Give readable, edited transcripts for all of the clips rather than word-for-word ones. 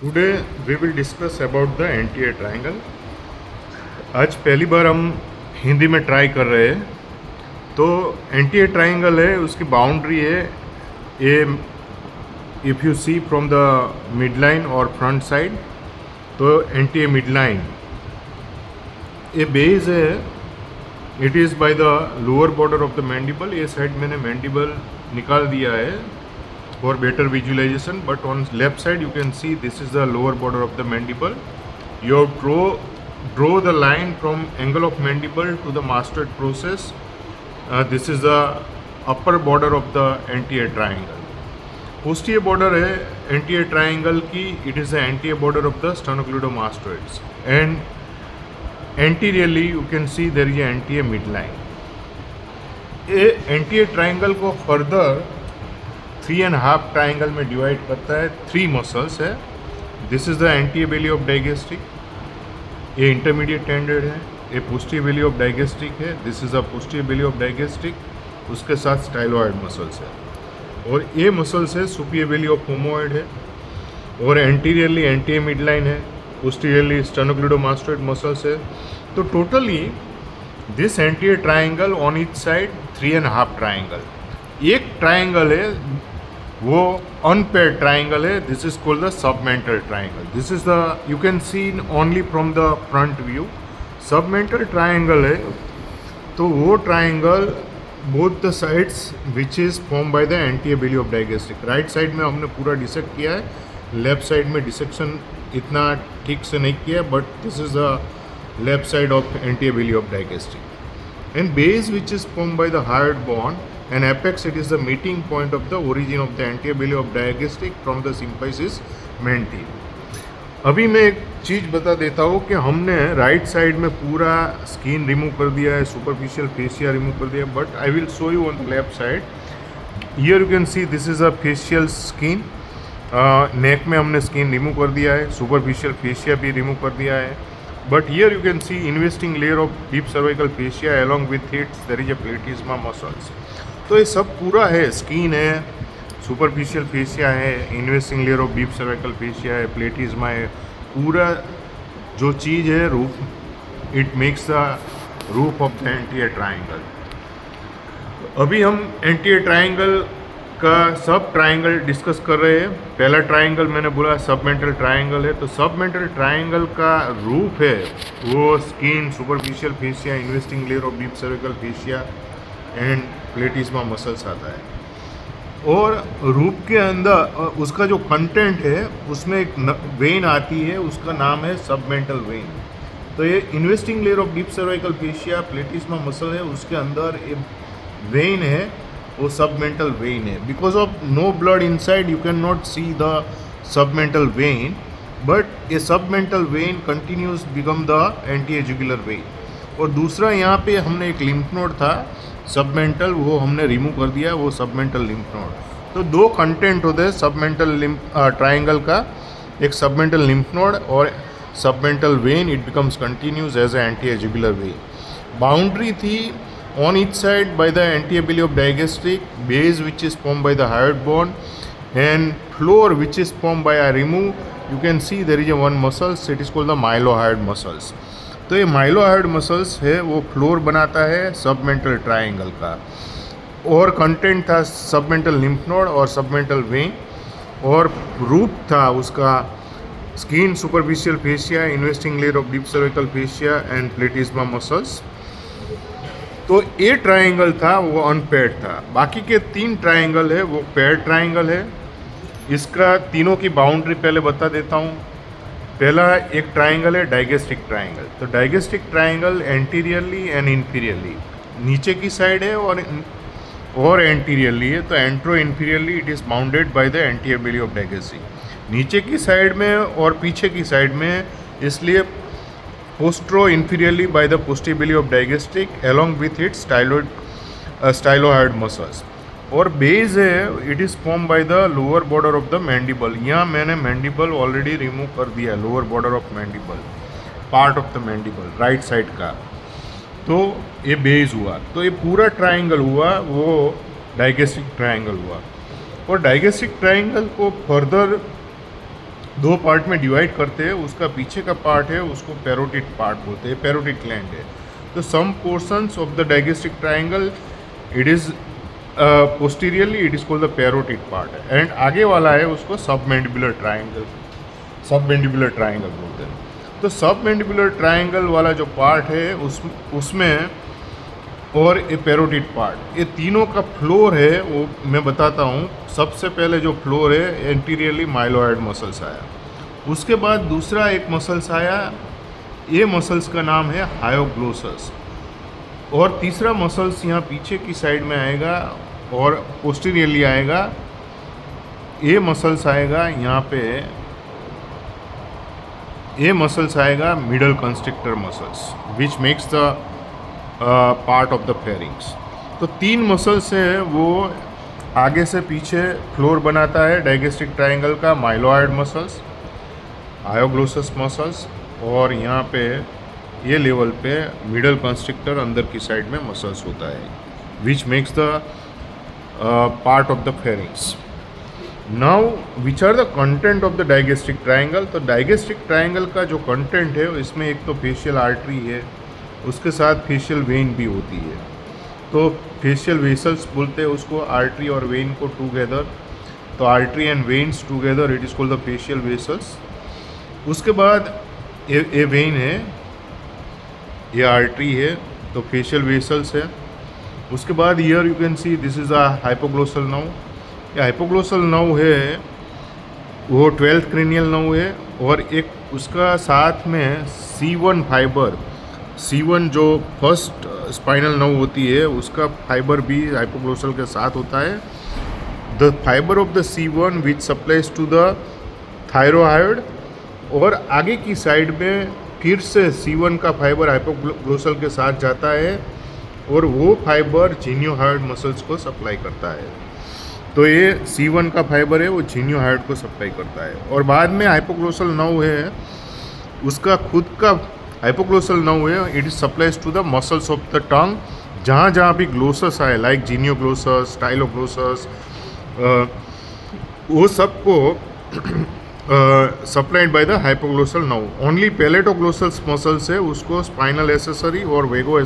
Today we will discuss about the anti triangle. आज पहली बार हम हिंदी में ट्राई कर रहे हैं। तो एंटी ट्रायंगल है, उसकी बाउंड्री है a, if you see from the mid line और फ्रंट साइड तो एंटी मिड लाइन ये बेस है। It is by the lower border of the mandible. ये साइड मैंने मैंडिबल निकाल दिया है for better visualization, but on left side you can see this is the lower border of the mandible. You have draw the line from angle of mandible to the mastoid process. This is the upper border of the anterior triangle. Posterior border है anterior triangle की, it is the anterior border of the sternocleidomastoids, and anteriorly you can see there is anterior midline. ये anterior triangle को further 3.5 triangle में divide करता है। 3 muscles है। This is the anterior belly of digastric, ये intermediate tended है। ये posterior belly of digastric है। This is the posterior belly of digastric, उसके साथ स्टाइलोइड मसल्स है। और ये मसल्स है सुपीरियर बेली ऑफ होमोइड है। और एंटीरियरली एंटीरियर मिडलाइन है, पोस्टीरियरली स्टर्नोक्लीडोमास्टोइड मसल्स है। तो totally this anterior triangle on each side 3.5 triangle. एक ट्राइंगल है वो अनपेयर्ड ट्राइंगल है। This is called the submental triangle. This is the you can C only from the front view. Submental triangle है तो वो triangle both the sides which is form by the anterior belly of digastric. Right side में हमने पूरा dissect किया है, left side में dissection इतना ठीक से नहीं किया, but this is the left side of anterior belly of digastric. And base which is form by the hard bone and apex, it is the meeting point of the origin of the anterior belly of digastric from the symphysis menti. अभी मैं एक चीज़ बता देता हूँ कि हमने right side में पूरा स्किन रिमूव कर दिया है, सुपरफिशियल फेशिया रिमूव कर दिया है, but I will show you on the left side. Here you can see this is a facial skin. Neck में हमने स्किन रिमूव कर दिया है, सुपरफिशियल फेशिया भी रिमूव कर दिया है, but here you can see investing layer of deep cervical fascia along with its there is a platysma muscles. तो ये सब पूरा है, स्किन है, सुपरफिशियल फेशिया है, investing layer of deep cervical fascia है, प्लेटिज्मा है, पूरा जो चीज़ है roof, it makes the roof of the anterior triangle. अभी हम एंटीरियर ट्राइंगल का सब ट्राइंगल डिस्कस कर रहे हैं। पहला ट्राइंगल मैंने बोला सबमेंटल ट्राइंगल है। तो सबमेंटल ट्राइंगल का रूफ है वो skin, superficial fascia, investing layer of deep cervical fascia and प्लेटिज्मा muscles आता है। और रूप के अंदर उसका जो कंटेंट है उसमें एक वेन आती है, उसका नाम है सबमेंटल वेन। तो ये investing layer of deep cervical fascia, platysma muscle है, उसके अंदर एक वेन है, वो सबमेंटल वेन है। Because of no blood inside you can not see the submental vein, but ये submental vein continues become the anterior jugular vein. और दूसरा यहाँ पे हमने एक लिम्फ नोड था सबमेंटल, वो हमने रिमूव कर दिया, वो सबमेंटल लिम्फ नोड। तो 2 कंटेंट होते हैं सबमेंटल ट्राइंगल का, एक सबमेंटल लिम्फ नोड और submental vein. It becomes continuous as a anterior jugular vein. Boundary थी on each side by the anterior belly of digastric, base which is form by the hard bone, and floor which is form by ah remove. You can see there is a one muscles, it is called the mylohyoid muscles. तो ये mylohyoid muscles है वो floor बनाता है submental triangle का। और content था submental lymph node और सबमेंटल वेन, और रूप था उसका skin, superficial fascia, investing layer of deep cervical fascia and प्लेटिज्मा muscles. तो ये ट्राइंगल था वो अनपेयर्ड था। बाकी के 3 ट्राइंगल है वो पेयर्ड ट्राइंगल है। इसका तीनों की बाउंड्री पहले बता देता हूँ। पहला एक ट्राइंगल है डाइगेस्ट्रिक ट्राइंगल। तो digastric triangle anteriorly and inferiorly नीचे की साइड है और एंटीरियरली है। तो antero inferiorly it is bounded by the anterior belly of digastric. नीचे की साइड में और पीछे की साइड में, इसलिए postero inferiorly by the posterior belly of digastric along with its stylohyoid muscles. और बेस है it is form by the lower border of the mandible. यहाँ मैंने मैंडिबल ऑलरेडी रिमूव कर दिया है, lower border of mandible, part of the mandible right side का। तो ये बेस हुआ। तो ये पूरा ट्राइंगल हुआ वो डाइगेस्ट्रिक ट्राइंगल हुआ। और डाइगेस्ट्रिक ट्राइंगल को फर्दर दो पार्ट में डिवाइड करते हैं, उसका पीछे का पार्ट है उसको पैरोटिड पार्ट बोलते हैं, पैरोटिड ग्लैंड है। तो some portions of the digastric triangle it is posteriorly it is called the parotid part, and आगे वाला है उसको सबमैंडिबुलर ट्रायंगल, सबमैंडिबुलर ट्रायंगल बोलते हैं। तो सबमैंडिबुलर ट्रायंगल वाला जो पार्ट है उसमें और ये पैरोटिड पार्ट, ये तीनों का फ्लोर है वो मैं बताता हूँ। सबसे पहले जो फ्लोर है एंटीरियरली माइलोइड मसल्स आया, उसके बाद दूसरा एक मसल्स आया, ये मसल्स का नाम है हायोग्लोसस, और तीसरा मसल्स यहाँ पीछे की साइड में आएगा और पोस्टीरियरली आएगा, ये मसल्स आएगा यहाँ पे, ये मसल्स आएगा middle constrictor muscles which makes the part of the pharynx. तो तीन मसल्स हैं वो आगे से पीछे फ्लोर बनाता है डाइजेस्टिक ट्रायंगल का, माइलोइड मसल्स, हायोग्लोसस मसल्स, और यहाँ पे ये लेवल पे मिडल कंस्ट्रिक्टर अंदर की साइड में मसल्स होता है which makes the part of the pharynx. Now which are the content of the digastric triangle. तो डाइजेस्टिक ट्रायंगल का जो कंटेंट है इसमें एक तो फेशियल आर्टरी है, उसके साथ फेशियल वेन भी होती है। तो फेशियल वेसल्स बोलते हैं उसको, आर्टरी और वेन को टुगेदर। तो artery and veins together it is called the facial vessels. उसके बाद ये वेन है, ये आर्टरी है, तो फेशियल वेसल्स है। उसके बाद here you can see this is a hypoglossal nerve. ये हाइपोग्लोसल नर्व है वो 12th क्रेनियल नर्व है, और एक उसका साथ में C1 फाइबर, C1 जो फर्स्ट स्पाइनल नर्व होती है उसका फाइबर भी हाइपोग्लोसल के साथ होता है। The fibre of the C1 which supplies to the thyroid, और आगे की साइड में फिर से C1 का फाइबर हाइपोग्लोसल के साथ जाता है, और वो फाइबर जीनियोहाइड मसल्स को सप्लाई करता है। तो ये C1 का फाइबर है वो जीनियोहाइड को सप्लाई करता है। और बाद में हाइपोग्लोसल नर्व है उसका खुद का हाइपोग्लोसल नर्व है, it is supplies to the muscles of the tongue, जहाँ जहाँ भी ग्लोसस आए लाइक जीनियोग्लोसस, स्टाइलोग्लोसस, वो सबको supplied by the hypoglossal nerve. Only palatoglossal muscles है उसको स्पाइनल एसेसरी और वेगो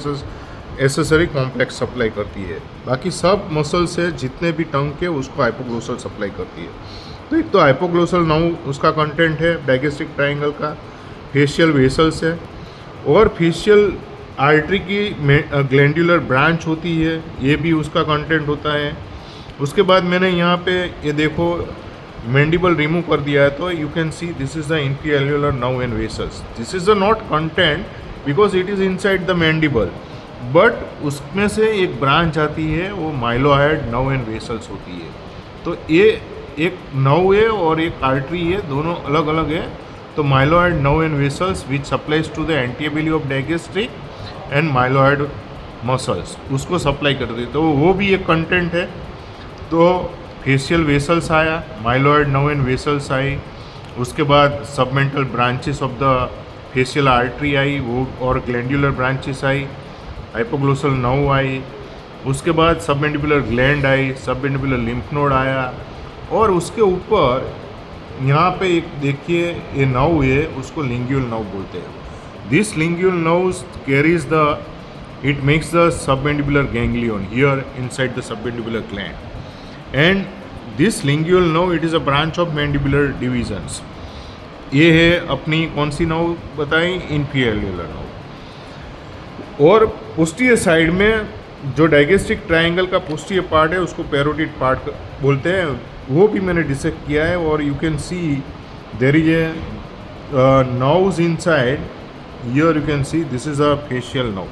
एसेसरी कॉम्प्लेक्स सप्लाई करती है। बाकी सब मसल्स है जितने भी टंग के उसको हाइपोग्लोसल सप्लाई करती है। तो एक तो हाइपोग्लोसल नर्व उसका कंटेंट है डाइजेस्टिक ट्रायंगल का, फेशियल वेसल्स है, और फेशियल आर्टरी की ग्लैंडुलर ब्रांच होती है, ये भी उसका कंटेंट होता है। उसके बाद मैंने यहाँ पे ये देखो मैंडिबल रिमूव कर दिया है, तो you can see this is the inferior nerve and vessels. This is the not content because it is inside the mandible, but उसमें से एक ब्रांच आती है वो माइलोइड नर्व एंड वेसल्स होती है। तो ये एक नर्व है और एक आर्टरी है, दोनों अलग अलग है। तो mylohyoid nerve and vessels which supplies to the anterior belly of digastric and mylohyoid muscles उसको सप्लाई करती है, तो वो भी एक कंटेंट है। तो फेशियल वेसल्स आया, माइलोइड नर्व एंड वेसल्स आई, उसके बाद submental branches of the facial artery आई वो, और ग्लैंडुलर ब्रांचेस आई, हाइपोग्लोसल नर्व आई, उसके बाद सबमेंडिबुलर ग्लैंड आई, सबमेंडिबुलर लिम्फ नोड आया, और उसके ऊपर यहाँ पे एक देखिए ये नर्व है उसको लिंग्यूल नर्व बोलते हैं। This lingual nerve carries the it makes the submandibular ganglion here inside the submandibular gland, and this lingual nerve it is a branch of mandibular divisions. ये है अपनी कौन सी नर्व बताई, इंफीरियर नर्व। और पोस्टीरियर साइड में जो digastric triangle का पोस्टीरियर पार्ट है उसको पैरोटिड पार्ट बोलते हैं, वो भी मैंने डिसेक्ट किया है। और you can see there is a nerves inside, here you can see this is a facial nerve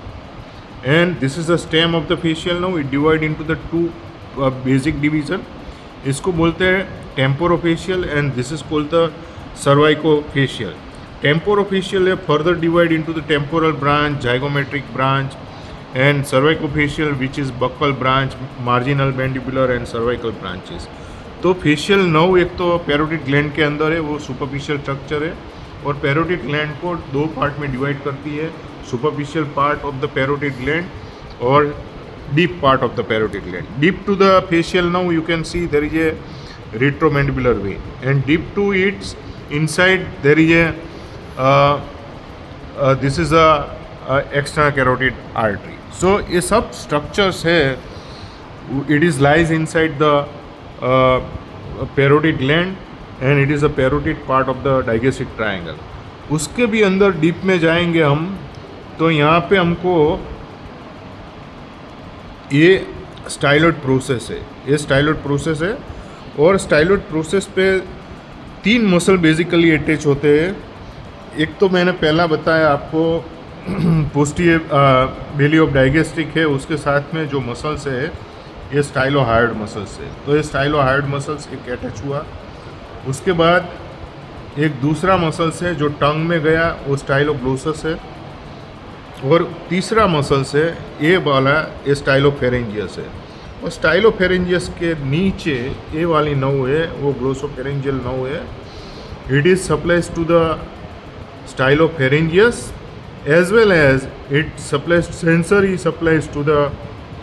and this is the stem of the facial nerve. It divide into the two basic division, इसको बोलते हैं temporofacial and this is called the cervicofacial. Temporofacial है further divide into the temporal branch, zygomatic branch, and cervicofacial which is buccal branch, marginal mandibular and cervical branches। तो facial nerve एक तो parotid gland के अंदर है, वो superficial structure है, और पैरोटिड ग्लैंड को दो पार्ट में डिवाइड करती है, superficial part of the parotid gland और deep part of the parotid gland. Deep to the facial nerve you can see there is a retromandibular vein and deep to its inside there is this is a extra carotid artery. So ये सब structures है, it is lies inside the parotid gland and it is a parotid part of the digestive triangle. उसके भी अंदर deep में जाएंगे हम, तो यहाँ पे हमको ये स्टाइलॉइड प्रोसेस है, ये स्टाइलॉइड प्रोसेस है। और स्टाइलॉइड प्रोसेस पे 3 मसल बेसिकली अटैच होते हैं। एक तो मैंने पहला बताया आपको पोस्टीरियर बेली ऑफ डाइजेस्टिक है, उसके साथ में जो मसल्स है ये स्टाइलोहायोइड मसल्स है। तो ये स्टाइलोहायोइड मसल्स एक अटैच हुआ। उसके बाद एक दूसरा मसल्स है जो टंग में गया, वो स्टाइलोग्लोसस है। और तीसरा मसल्स है ये वाला, ये स्टाइलोफेरेंजियस है। और स्टाइलोफेरेंजियस के नीचे ये वाली नर्व है, वो ग्लोसोफेरेंजियल नर्व है। It is supplies to the stylopharyngeus as well as it supplies sensory supplies to the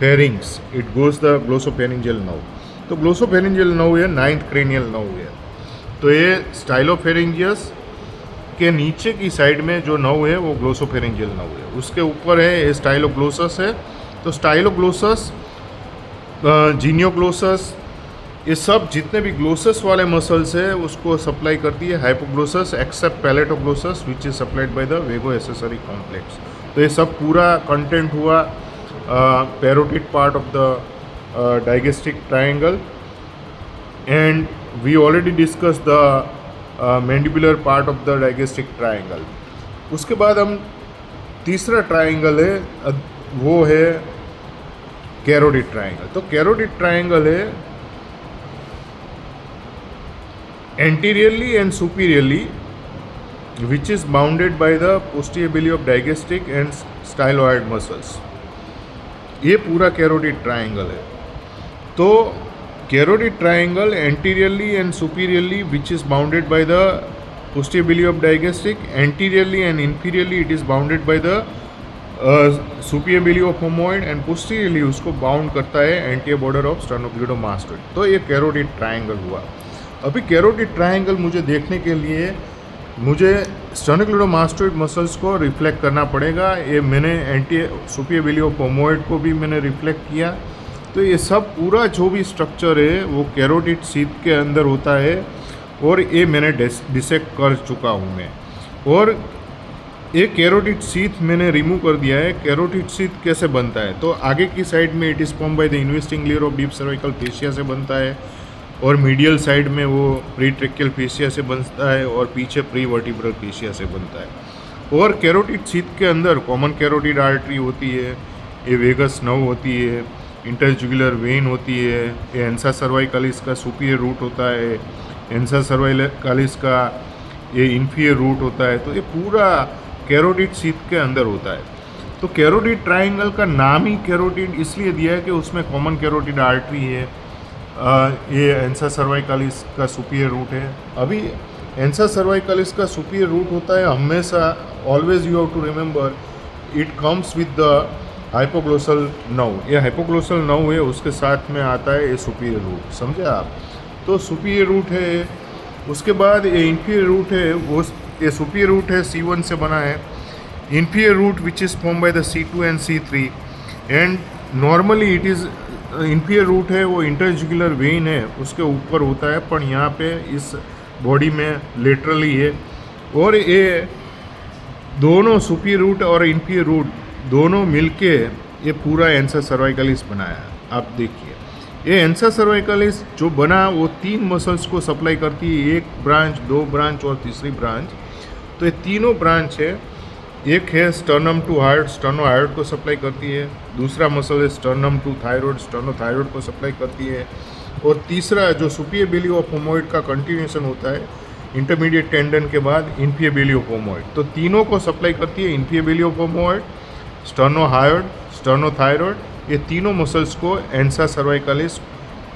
pharynx. It goes the glossopharyngeal nerve. तो glossopharyngeal nerve है 9th cranial nerve है। तो ये स्टाइलोफेरेंजियस के नीचे की साइड में जो नर्व है वो ग्लोसोफेरेंजियल नर्व है। उसके ऊपर है ये स्टाइलोग्लोसस है। तो स्टाइलोग्लोसस, जीनियोग्लोसस, ये सब जितने भी ग्लोसस वाले मसल्स है उसको सप्लाई करती है hypoglossus, except palatoglossus which is supplied by the vago accessory complex. तो ये सब पूरा कंटेंट हुआ parotid part of the digastric triangle. And we already discuss the mandibular part of the digastric triangle. उसके बाद हम तीसरा ट्रायंगल है, वो है कैरोटिड ट्रायंगल। तो कैरोटिड ट्रायंगल है anteriorly and superiorly which is bounded by the posterior belly of digestic and styloid muscles। ये पूरा कैरोटिड ट्रायंगल है। तो carotid triangle anteriorly and superiorly which is bounded by the posterior belly of digestic, anteriorly and inferiorly it is bounded by the superior belly of homoid and posteriorly उसको bound करता है anterior border of sternocleidomastoid। तो ये carotid triangle हुआ। अभी carotid triangle मुझे देखने के लिए मुझे स्टर्नोक्लेडोमास्टोइड मसल्स को रिफ्लेक्ट करना पड़ेगा। ये मैंने सुपीरियर बेली ऑफ होमोइड को भी मैंने रिफ्लेक्ट किया। तो ये सब पूरा जो भी स्ट्रक्चर है वो कैरोटिड सीथ के अंदर होता है और ये मैंने डिसेक्ट कर चुका हूँ मैं। और ये कैरोटिड सीथ मैंने रिमूव कर दिया है। कैरोटिड सीथ कैसे बनता है, तो आगे की साइड में it is form by the investing layer of deep cervical fascia से बनता है, और मीडियल साइड में वो प्री ट्रेकियल फेशिया से बनता है, और पीछे प्री वर्टिब्रल फेशिया से बनता है। और कैरोटिड सीथ के अंदर कॉमन कैरोटिड आर्टरी होती है, ये वेगस नर्व होती है, इंटरजुगुलर वेन होती है, ये एंसा सर्वाइकलिस का सुपीरियर रूट होता है, एंसा सर्वाइकलिस का ये इन्फीरियर रूट होता है। तो ये पूरा कैरोटिड सीथ के अंदर होता है। तो कैरोटिड ट्रायंगल का नाम ही कैरोटिड इसलिए दिया है कि उसमें कॉमन कैरोटिड आर्टरी है। ये एंसा सर्वाइकलिस का सुपीरियर रूट है। अभी एंसा सर्वाइकलिस का सुपीरियर रूट होता है हमेशा, always you have to remember it comes with the hypoglossal nerve. ये हाइपोग्लोसल नर्व है, उसके साथ में आता है ये सुपीरियर रूट, समझे आप। तो सुपीरियर रूट है, उसके बाद ये इन्फीरियर रूट है, वो ये सुपीरियर रूट है C1 से बना है। Inferior root which is form by the C2 and C3 and normally it is inferior root है, वो इंटरजुगुलर वेन है उसके ऊपर होता है, पर यहाँ पे इस बॉडी में लेटरली है। और ये दोनों सुपीरियर रूट और इन्फीरियर रूट दोनों मिलके ये पूरा एंसा सर्वाइकलिस बनाया है। आप देखिए ये एंसा सर्वाइकलिस जो बना वो 3 मसल्स को सप्लाई करती है, 1 ब्रांच, 2 ब्रांच और तीसरी ब्रांच। तो ये तीनों ब्रांच है, एक है स्टर्नम टू हार्ट, स्टर्नोहायोइड को सप्लाई करती है। दूसरा मसल है स्टर्नम टू थायराइड, स्टर्नोथायराइड को सप्लाई करती है। और तीसरा जो सुपीरियर बेली ऑफ होमोइड का कंटिन्यूएशन होता है इंटरमीडिएट टेंडन के बाद इन्फीरियर बेली ऑफ होमोइड, तो तीनों को सप्लाई करती है। इन्फीरियर बेली ऑफ होमोइड, स्टर्नोहायोइड, स्टर्नोथायराइड, ये तीनों मसल्स को एंसा सर्वाइकलिस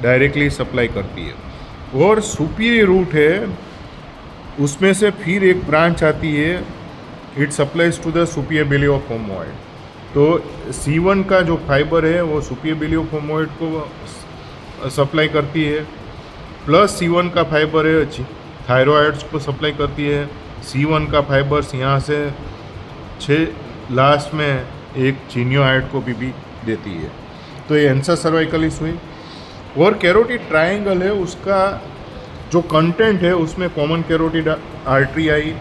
डायरेक्टली सप्लाई करती है। और सुपीरियर रूट है, उसमें से फिर एक ब्रांच आती है, it supplies to the superior belly of omohyoid. तो C1 का जो फाइबर है वो सुपीरियर बेली ऑफ होमोइड को सप्लाई करती है, प्लस C1 का फाइबर है थायरॉइड्स को सप्लाई करती है। C1 का फाइबर्स यहाँ से 6 लास्ट में एक चिनियोआइड को भी देती है। तो ये एंसा सर्वाइकलिस हुई। और कैरोटिड ट्रायंगल है, उसका जो कंटेंट है उसमें कॉमन कैरोटिड आर्टरी आई,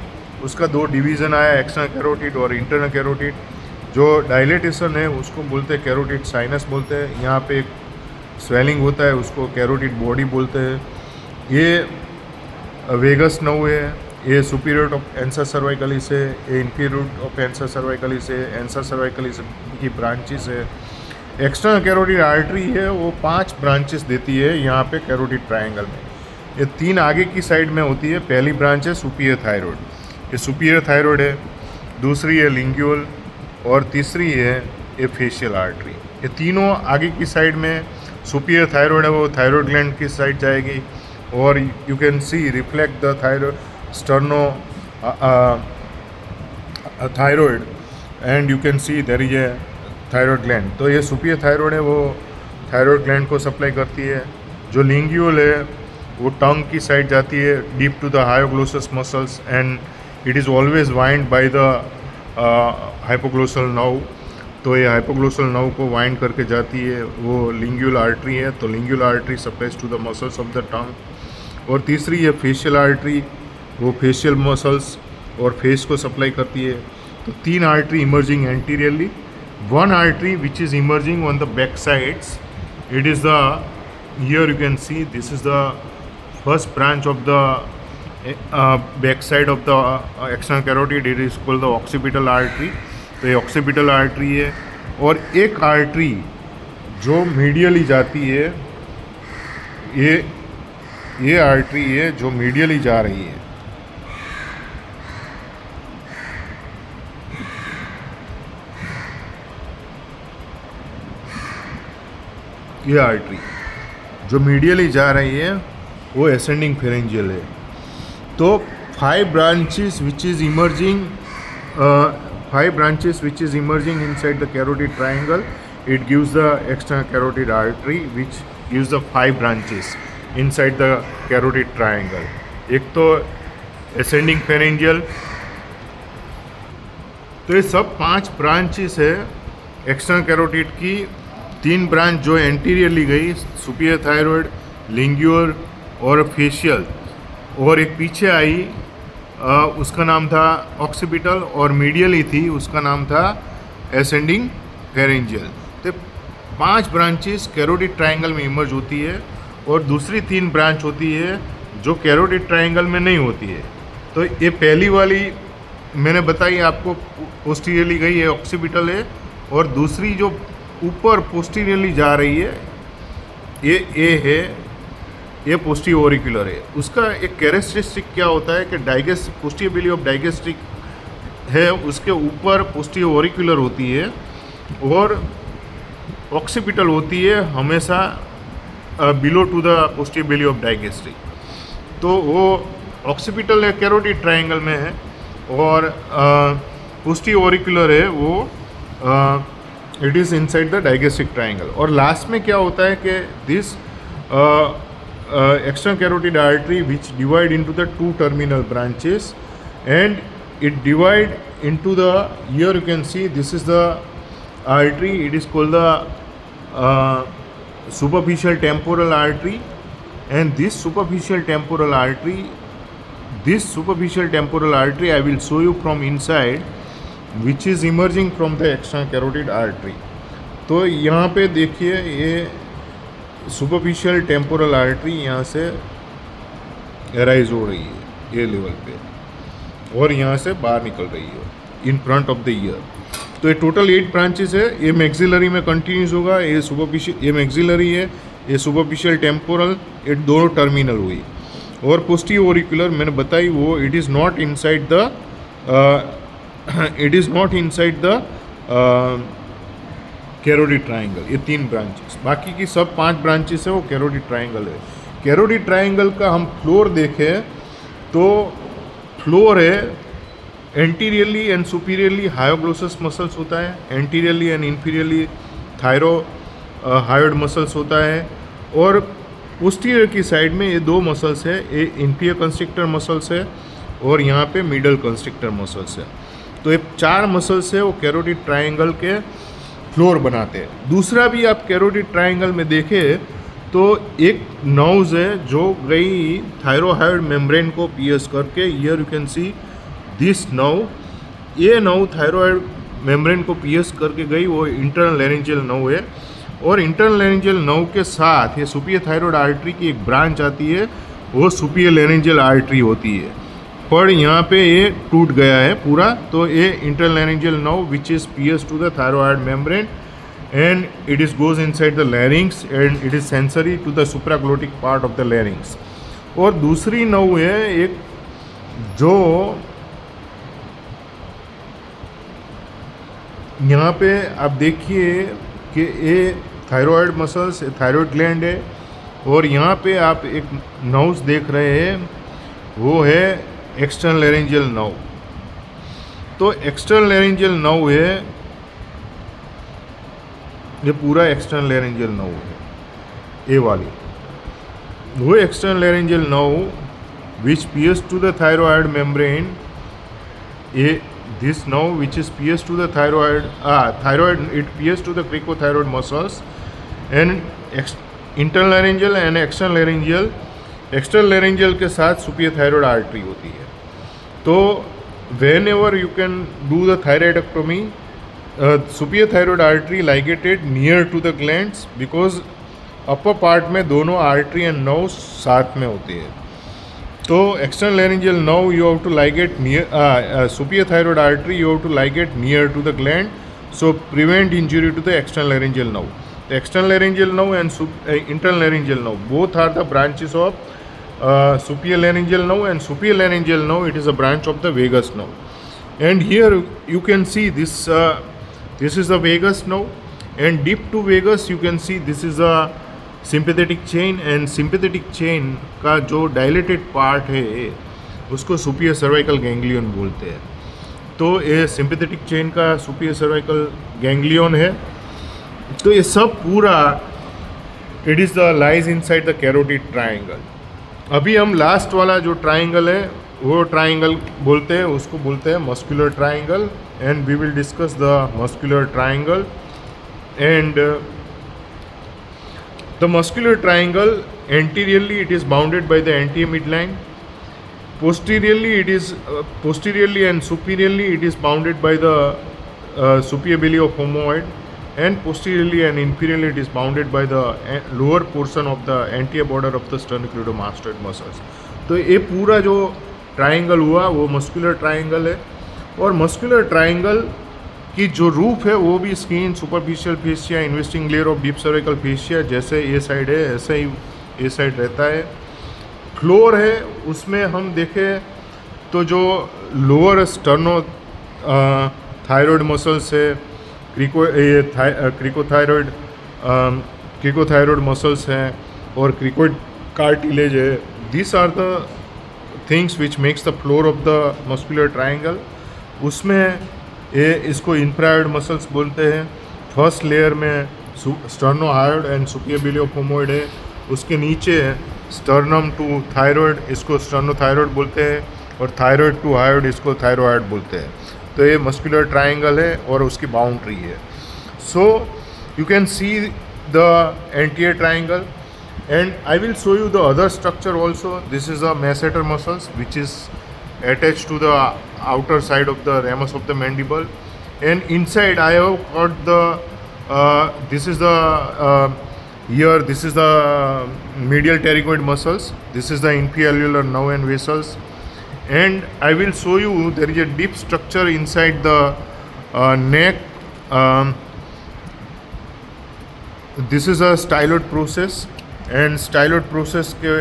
उसका 2 डिवीज़न आया, एक्सटर्नल कैरोटिड और इंटरनल कैरोटिड। जो डायलेटेशन है उसको बोलते हैं कैरोटिड साइनस बोलते हैं। यहाँ पे एक स्वेलिंग होता है, उसको कैरोटिड बॉडी बोलते हैं। ये वेगस नर्व है, ये सुपीरियर ऑफ एंसा सर्वाइकलिस है, ये इंफीरियर ऑफ एंसा सर्वाइकलिस है, एंसा सर्वाइकलिस की ब्रांचेस है। एक्सटर्नल कैरोटिड आर्टरी है, वो 5 ब्रांचेस देती है यहाँ पे कैरोटिड ट्रायंगल में। ये 3 आगे की साइड में होती है। पहली ब्रांच है सुपीरियर थायरॉइड, ये सुपीरियर थायरॉइड है। दूसरी है लिंगुअल और तीसरी है ये फेशियल आर्टरी। ये तीनों आगे की साइड में सुपीरियर थायरॉइड है, वो थायरॉइड ग्लैंड की साइड जाएगी। और you can see reflect the thyroid sterno thyroid and you can see there is a thyroid gland. तो ये सुपीरियर थायरॉइड है, वो थायरॉइड ग्लैंड को सप्लाई करती है। जो लिंगुअल है वो टंग की साइड जाती है, deep to the hyoglossus muscles, and it is always wind by the hypoglossal nerve. तो ये हाइपोग्लोसल नर्व को वाइंड करके जाती है, वो लिंगुअल आर्टरी है। तो lingual artery supplies to the muscles of the tongue. और तीसरी है फेशियल आर्टरी, वो फेशियल मसल्स और फेस को सप्लाई करती है। तो 3 artery emerging anteriorly, 1 artery which is emerging on the back sides. It is the, here you can see this is the first branch of the back side of the external carotid. It is called the occipital artery. तो ये occipital artery है। और एक artery जो medially जाती है, ये artery है जो मीडियली जा रही है। ये आर्टरी जो मीडियली जा रही है वो असेंडिंग फेरेंजियल है। तो 5 branches which is emerging, 5 branches which is emerging inside the carotid triangle. It gives the external carotid artery which gives the 5 branches inside the carotid triangle. एक तो ascending pharyngeal, तो ये सब 5 ब्रांचेस है external carotid की। 3 branch जो anteriorly गई, superior thyroid, lingual और फेशियल, और एक पीछे आई उसका नाम था ऑक्सीपिटल, और मीडियली थी उसका नाम था एसेंडिंग फेरेंजियल। तो 5 ब्रांचेस कैरोटिड ट्रायंगल में इमर्ज होती है, और दूसरी 3 ब्रांच होती है जो कैरोटिड ट्रायंगल में नहीं होती है। तो ये पहली वाली मैंने बताई आपको, पोस्टीरियरली गई है, ऑक्सीपिटल है। और दूसरी जो ऊपर पोस्टीरियरली जा रही है ये है, ये पोस्टीरियर ऑरिकुलर है। उसका एक कैरेक्टरिस्टिक क्या होता है कि पोस्टीरियर बिली ऑफ डाइगेस्ट्रिक है, उसके ऊपर पोस्टीरियर ऑरिकुलर होती है और ऑक्सीपिटल होती है हमेशा below to the posterior belly of digastric. तो वो ऑक्सीपिटल कैरोटिड ट्रायंगल में है, और पोस्टीरियर ऑरिकुलर है वो it is inside the digastric triangle. और लास्ट में क्या होता है कि this external carotid artery which divide into the 2 terminal branches, and it divide into the, here you can see this is the artery, it is called the superficial temporal artery. And this superficial temporal artery I will show you from inside, which is emerging from the external carotid artery. तो यहाँ पे देखिए ये superficial temporal artery यहाँ से arise हो रही है ये लेवल पे, और यहाँ से बाहर निकल रही है in front of the year. तो ये टोटल 8 ब्रांचेस है। ये मैक्सिलरी में कंटिन्यूस होगा, ये सुपरफिशियल, ये मैक्सिलरी है, ये सुपरफिशियल टेम्पोरल, ये दोनों टर्मिनल हुई। और पोस्टीरियर ऑरिकुलर मैंने बताई वो it is not inside the carotid triangle. ये 3 ब्रांचेस, बाकी की सब 5 ब्रांचेस है वो कैरोटिड ट्रायंगल है। कैरोटिड ट्रायंगल का हम फ्लोर देखें तो फ्लोर है एंटीरियरली एंड सुपीरियरली हायोग्लोसस मसल्स होता है, anteriorly and inferiorly hyoid muscles होता है, और पोस्टीरियर की साइड में ये दो मसल्स है, ये इंफीरियर कंस्ट्रिक्टर मसल्स है और यहाँ पे मिडल कंस्ट्रिक्टर मसल्स है। तो ये चार मसल्स है वो कैरोटिड ट्रायंगल के फ्लोर बनाते हैं। दूसरा भी आप कैरोटिड ट्रायंगल में देखें तो एक नर्व्स है जो गई थायरोहाइड मेम्ब्रेन को पियर्स करके, here you can see this nerve, ये नर्व थायरोइड मेम्ब्रेन को पियर्स करके गई, वो इंटरनल लैरिंजियल नर्व है। और इंटरनल लैरिंजियल नर्व के साथ ये सुपियर थायरॉयड आर्टरी की एक ब्रांच आती है, वो सुपियर लैरिंजियल आर्टरी होती है। पर यहाँ पे ये टूट गया है पूरा, तो ये internal laryngeal nerve which is pierce to the thyroid membrane and it is goes inside the larynx and it is sensory to the supraglottic part of the larynx। और दूसरी नर्व है एक जो यहाँ पे आप देखिए कि ये थायरॉयड मसल्स, थायरॉयड ग्लैंड है, और यहाँ पे आप एक नर्व्स देख रहे हैं वो है एक्सटर्नल लैरिंजियल नर्व। तो एक्सटर्नल लैरिंजियल नर्व है, ये पूरा एक्सटर्नल लैरिंजियल नर्व है, ए वाली वो external laryngeal nerve which pierce to the thyroid membrane, uh this nerve which is pierced to the thyroid, it pierced to the cricothyroid muscles and internal laryngeal and external laryngeal, external laryngeal के साथ superior thyroid artery होती है। तो whenever you can do the thyroidectomy, superior thyroid artery ligated near to the glands because upper part में दोनों artery and nerves साथ में होती है। तो external laryngeal nerve you have to ligate near, superior thyroid artery you have to ligate near to the gland, so prevent injury to the external laryngeal nerve. External laryngeal nerve and internal laryngeal nerve both are the branches of superior laryngeal nerve, and superior laryngeal nerve it is a branch of the vagus nerve. And here you can see this is the vagus nerve, and deep to vagus you can see this is a sympathetic chain, and sympathetic chain का जो dilated part है उसको Superior cervical ganglion बोलते हैं। तो ये sympathetic chain का Superior cervical ganglion है। तो ये सब पूरा it is the lies inside the carotid triangle. अभी हम लास्ट वाला जो ट्रायंगल है वो ट्रायंगल बोलते हैं, उसको बोलते हैं muscular triangle, and we will discuss the muscular triangle. And the muscular triangle, anteriorly it is bounded by the anterior midline, posteriorly and superiorly it is bounded by the superior belly of homoid, and posteriorly and inferiorly it is bounded by the lower portion of the anterior border of the sternocleidomastoid muscles। तो ये पूरा जो triangle हुआ वो muscular triangle है। और muscular triangle कि जो रूफ है वो भी skin, superficial fascia, investing layer of deep cervical fascia, जैसे ये साइड है ऐसा ही ये साइड रहता है। फ्लोर है उसमें हम देखें तो जो लोअर स्टर्नो थायरॉयड मसल्स है, क्रिकोथायरॉयड मसल्स हैं और क्रिकोइड कार्टिलेज है, this are the things which makes the floor of the muscular triangle. उसमें ये इसको इंफ्रारेड मसल्स बोलते हैं। फर्स्ट लेयर में sternohyoid and superior belly of omohyoid है, उसके नीचे स्टर्नम टू थायरॉयड, इसको स्टर्नोथायरॉयड बोलते हैं, और थायरॉयड टू हायोड इसको थायरॉयड बोलते हैं। तो ये मस्कुलर ट्राइंगल है और उसकी बाउंड्री है। So you can see the anterior triangle, and I will show you the other structure also. This is the masseter muscles which is attached to the outer side of the ramus of the mandible, and inside I have got the this is the here this is the medial pterygoid muscles, this is the inferior nerve and vessels, and I will show you there is a deep structure inside the neck. This is a styloid process, and styloid process के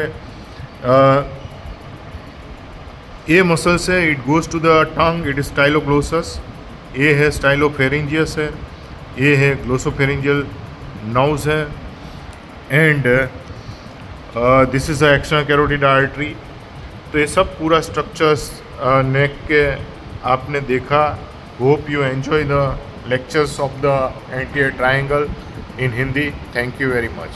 ये muscles है, it goes to the tongue, it is styloglossus, ये है stylopharyngeus है, ये है glossopharyngeal nerves है, and this is the external carotid artery. तो ये सब पूरा स्ट्रक्चर्स नेक के आपने देखा। Hope you enjoy the lectures of the anterior triangle in Hindi. Thank you very much.